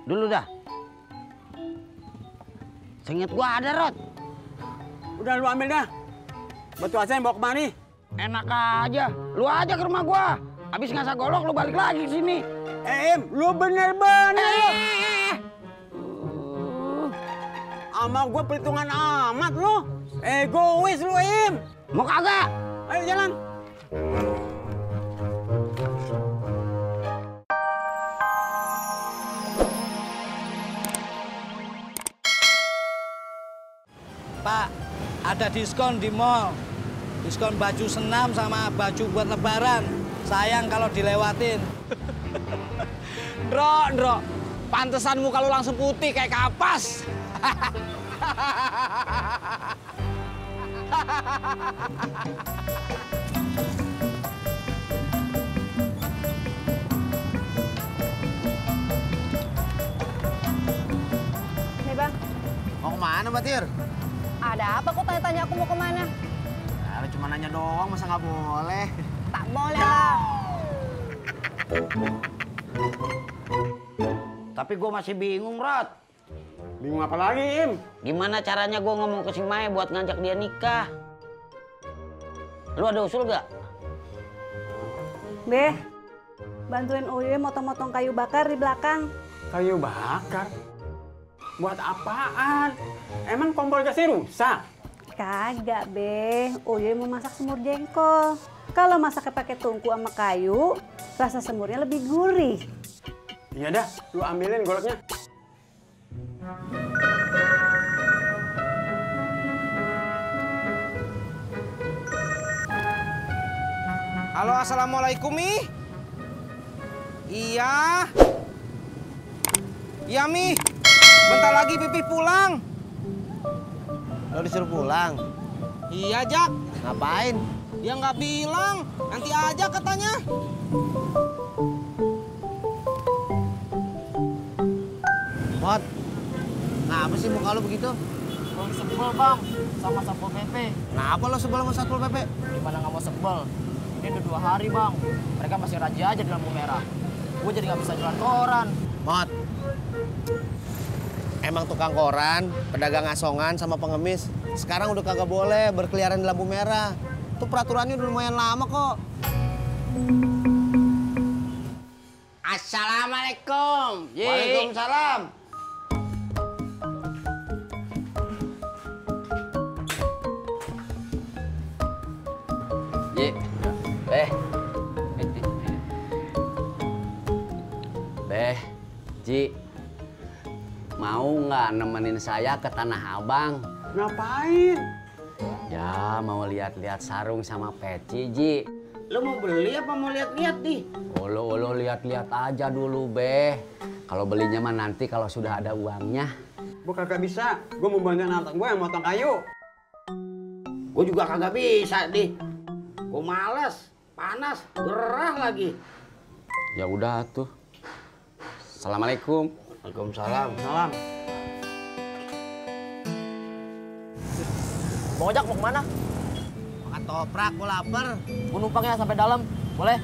Dulu dah. Seinget gua ada, Rod. Udah lu ambil dah. Batu asen bawa kemari. Enak aja. Lu aja ke rumah gua. Habis ngasah golok lu balik lagi ke sini. Im, lu bener-bener. Sama gua perhitungan amat lu. Egois lu, Im. Mau kagak? Ayo jalan. Pak, ada diskon di mall. Diskon baju senam sama baju buat lebaran. Sayang kalau dilewatin. Ndro. Pantesan muka lu langsung putih kayak kapas. Nih bang, Mau kemana, Mbak Tir? ada apa kok tanya-tanya aku mau kemana? Ya, lu cuma nanya doang, masa nggak boleh? Tak boleh lah. Tapi gua masih bingung, Rod. Bingung apa lagi, Im? Gimana caranya gua ngomong ke si Mae buat ngajak dia nikah? Lu ada usul gak? Beh, bantuin Uye motong-motong kayu bakar di belakang. Kayu bakar? Buat apaan? Emang kompor gasnya rusak? Kagak, Beh. Uye mau masak semur jengkol. Kalau masaknya pakai tungku sama kayu, rasa semurnya lebih gurih. Iya dah, lu ambilin goloknya. Halo, assalamualaikum, Mi. Iya. Iya, Mi. Bentar lagi Pipih pulang. Lo disuruh pulang? Iya, Jak. Ngapain? Dia nggak bilang. Nanti aja katanya. Mot, ngapa sih muka lo begitu? Bang sebel bang sama Satpol PP. Kenapa lo sebel sama Satpol PP? Gimana nggak mau sebel? Ini udah 2 hari bang. Mereka masih raja aja di lampu merah. Gue jadi nggak bisa jualan koran. Mot, emang tukang koran, pedagang asongan sama pengemis sekarang udah kagak boleh berkeliaran di lampu merah. Itu peraturannya udah lumayan lama kok. Assalamualaikum. Waalaikumsalam. Ji. Beh, Ji. Mau nggak nemenin saya ke Tanah Abang? Ngapain? Ya, mau lihat-lihat sarung sama peci, Ji. Lu mau beli apa mau lihat-lihat nih? Olo lihat-lihat aja dulu, Beh. Kalau belinya mah nanti kalau sudah ada uangnya. Gue kagak bisa. Gue mau bantuin anak gue yang motong kayu. Gue juga kagak bisa, nih. Gue males, panas, gerah lagi. Ya udah tuh. Assalamualaikum. Waalaikumsalam. Salam. Bang Ojak mau kemana? Makan toprak, gue lapar. Gue numpang ya sampai dalam. Boleh?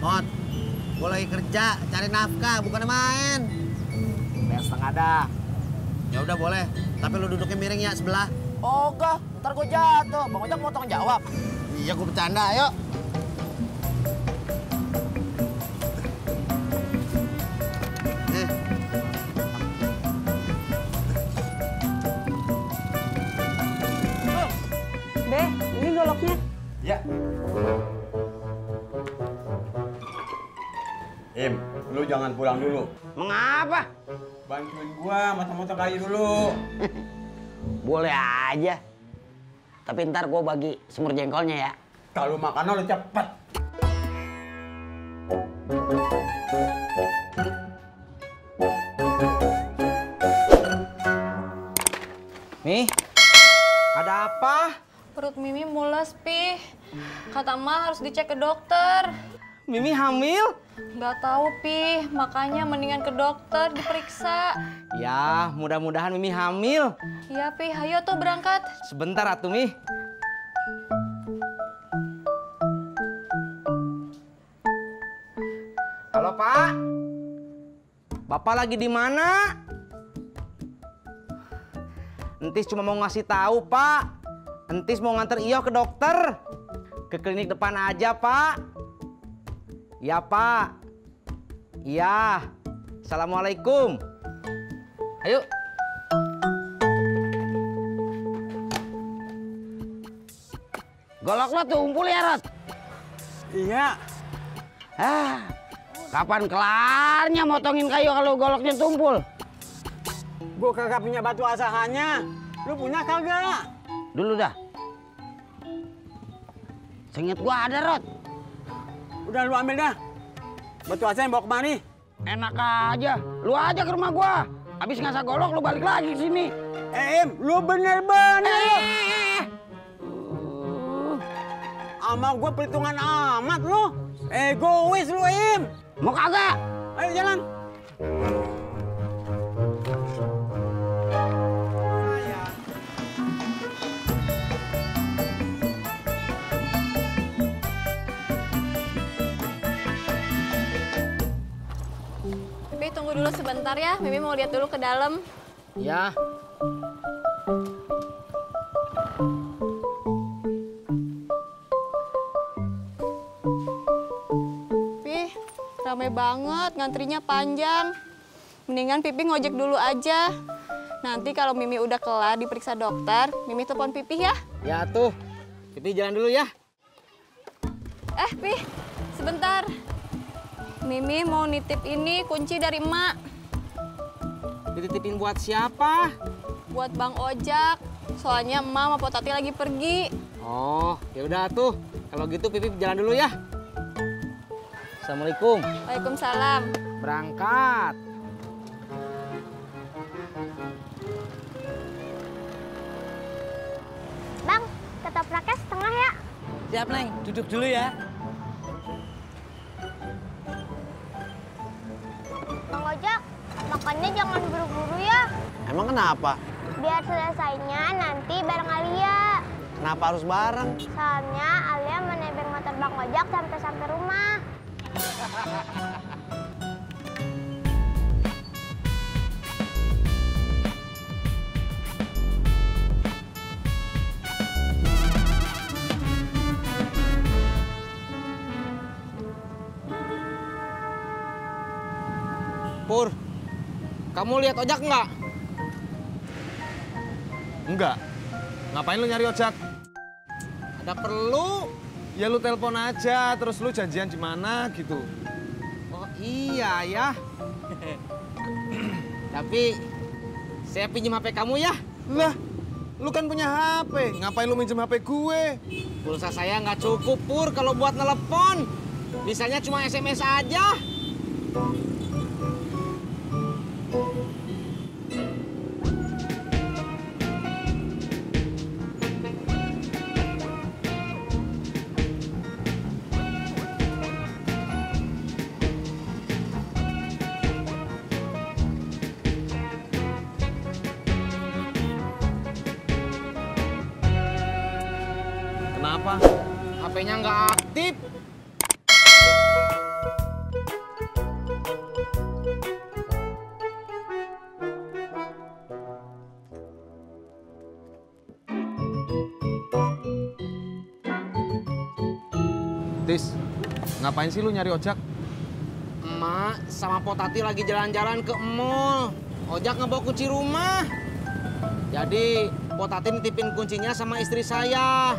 Mot, gue lagi kerja, cari nafkah, bukannya main. Bayar setengah dah. Ya udah boleh, tapi lu duduknya miring ya sebelah. Oh enggak, ntar gue jatuh. Bang Ojak mau tanggung jawab. Iya, gue bercanda, ayo. Beh, ini goloknya. Ya. Im, lu jangan pulang dulu. Mengapa? Bantuin gua motong-motong kayu dulu. Boleh aja. Tapi ntar gue bagi semur jengkolnya ya. Kalau makan lu cepet. Mi, ada apa? Perut Mimi mules, Pi. Kata Emak harus dicek ke dokter. Mimi hamil? Nggak tahu, Pi. Makanya mendingan ke dokter diperiksa. Ya, mudah-mudahan Mimi hamil. Iya, Pi. Ayo tuh berangkat. Sebentar atuh, Mi. Halo, Pak. Bapak lagi di mana? Entis cuma mau ngasih tahu, Pak. Entis mau nganter Iyo ke dokter. Ke klinik depan aja, Pak. Ya, Pak. Iya. Assalamualaikum. Ayo. Golok lo tumpul ya, Rod? Iya. Kapan kelarnya motongin kayu kalau goloknya tumpul? Gue kagak punya batu asahannya. Lu punya kagak? Dulu dah. Seinget gua ada, Rod. Udah lu ambil dah. Batu asahan bawa kemari. Enak aja. Lu aja ke rumah gua. Habis ngasah golok lu balik lagi ke sini. Im, lu bener-bener. Sama gue perhitungan amat lu. Egois lu, Im. Mau kagak? Ayo jalan. Pi, tunggu dulu sebentar ya. Mimi mau lihat dulu ke dalam. Ya. Pi, rame banget, ngantrinya panjang. Mendingan Pipi ngojek dulu aja. Nanti kalau Mimi udah kelar diperiksa dokter, Mimi telepon Pipi ya. Ya tuh. Pipi jalan dulu ya. Pi, sebentar. Mimi mau nitip ini kunci dari emak. Dititipin buat siapa? Buat Bang Ojak. Soalnya emak sama Potati lagi pergi. Oh, ya udah tuh. Kalau gitu Pipi jalan dulu ya. Assalamualaikum. Waalaikumsalam. Berangkat. Bang, ketopraknya setengah ya. Siap, Neng. Duduk dulu ya. Bang Ojak, makannya jangan buru-buru ya. Emang kenapa? Biar selesainya nanti bareng Alia. Kenapa harus bareng? Soalnya Alia mau nebeng motor Bang Ojak sampai rumah. Pur, kamu lihat Ojak nggak? Enggak. Ngapain lu nyari Ojak? Ada perlu. Ya lu telepon aja, terus lu janjian di mana gitu. Oh iya ya. Tapi saya pinjam HP kamu ya. Lah, lu kan punya HP. Ngapain lu minjem HP gue? Pulsa saya nggak cukup, Pur, kalau buat nelepon. Bisanya cuma SMS aja. Kenapa? HP-nya nggak aktif. Tis, ngapain sih lu nyari Ojak? Emak sama Potati lagi jalan-jalan ke mall. Ojak ngebawa kunci rumah. Jadi Potati nitipin kuncinya sama istri saya.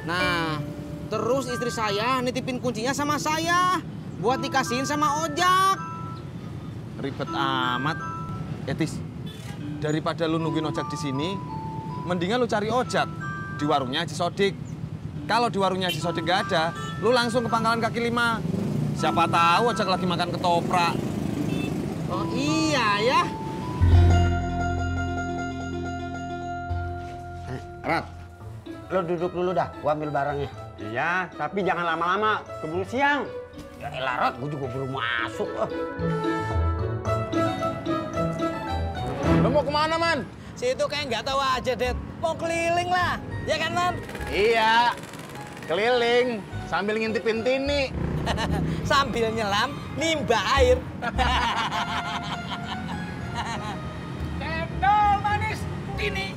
Nah, terus istri saya nitipin kuncinya sama saya buat dikasihin sama Ojak. Ribet amat. Tis, daripada lu nungguin Ojak di sini, mendingan lu cari Ojak di warungnya Haji Sodik. Kalau di warungnya Haji Sodik nggak ada, lu langsung ke Pangkalan Kaki Lima. Siapa tahu Ojak lagi makan ketoprak. Oh iya ya. Rod, lu duduk dulu dah, gua ambil barangnya. Iya, tapi jangan lama-lama. Keburu siang. Ya elah, Rod, gua juga belum masuk. Lo mau kemana, Man? Si itu kayak nggak tahu aja, Det. Mau keliling lah, ya kan, Man? Iya, keliling sambil ngintipin Tini. Sambil nyelam, nimba air. Cendol manis, Tini.